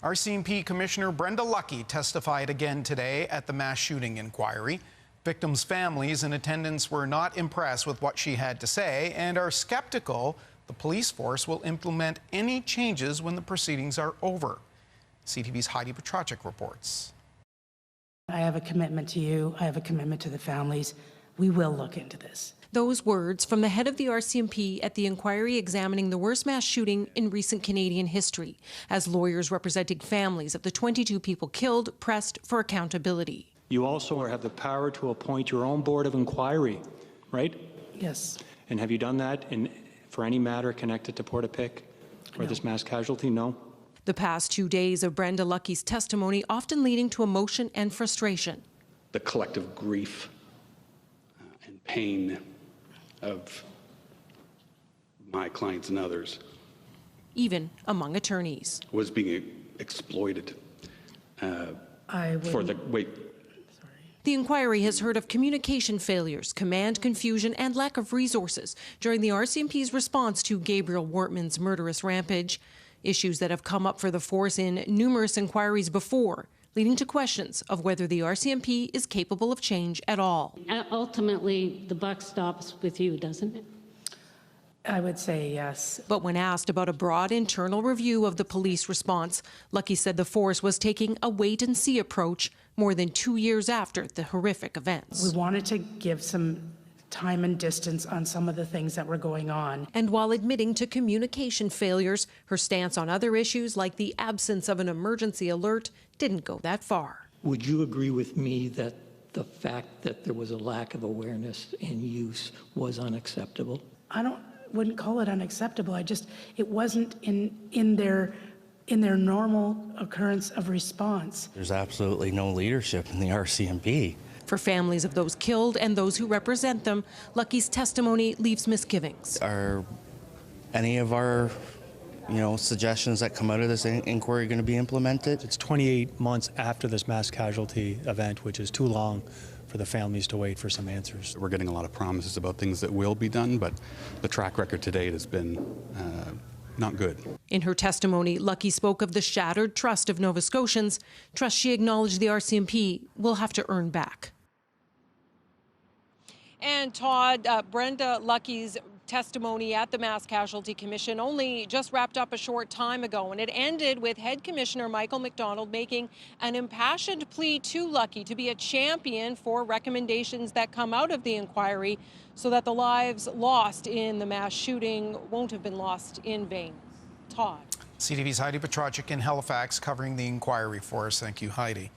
RCMP Commissioner Brenda Lucki testified again today at the mass shooting inquiry. Victims' families in attendance were not impressed with what she had to say and are skeptical the police force will implement any changes when the proceedings are over. CTV's Heidi Petracek reports. I have a commitment to you. I have a commitment to the families. We will look into this. Those words from the head of the RCMP at the inquiry examining the worst mass shooting in recent Canadian history, as lawyers representing families of the 22 people killed pressed for accountability. You also have the power to appoint your own board of inquiry, right? Yes. And have you done that for any matter connected to Portapique or this mass casualty? No. The past 2 days of Brenda Lucki's testimony often leading to emotion and frustration. The collective grief and pain of my clients and others, even among attorneys, was being exploited for the wait. The inquiry has heard of communication failures, command confusion, and lack of resources during the RCMP's response to Gabriel Wortman's murderous rampage, issues that have come up for the force in numerous inquiries before, leading to questions of whether the RCMP is capable of change at all. Ultimately, the buck stops with you, doesn't it? I would say yes. But when asked about a broad internal review of the police response, Lucki said the force was taking a wait-and-see approach more than 2 years after the horrific events. We wanted to give some time and distance on some of the things that were going on. And while admitting to communication failures, her stance on other issues like the absence of an emergency alert didn't go that far. Would you agree with me that the fact that there was a lack of awareness and use was unacceptable? Wouldn't call it unacceptable. It wasn't in their normal occurrence of response. There's absolutely no leadership in the RCMP. For families of those killed and those who represent them, Lucki's testimony leaves misgivings. Are any of our, suggestions that come out of this inquiry going to be implemented? It's 28 months after this mass casualty event, which is too long for the families to wait for some answers. We're getting a lot of promises about things that will be done, but the track record to date has been not good. In her testimony, Lucki spoke of the shattered trust of Nova Scotians, trust she acknowledged the RCMP will have to earn back. And Todd, Brenda Lucki's testimony at the Mass Casualty Commission only just wrapped up a short time ago, and it ended with Head Commissioner Michael McDonald making an impassioned plea to Lucki to be a champion for recommendations that come out of the inquiry so that the lives lost in the mass shooting won't have been lost in vain. Todd. CTV's Heidi Petracek in Halifax covering the inquiry for us. Thank you, Heidi.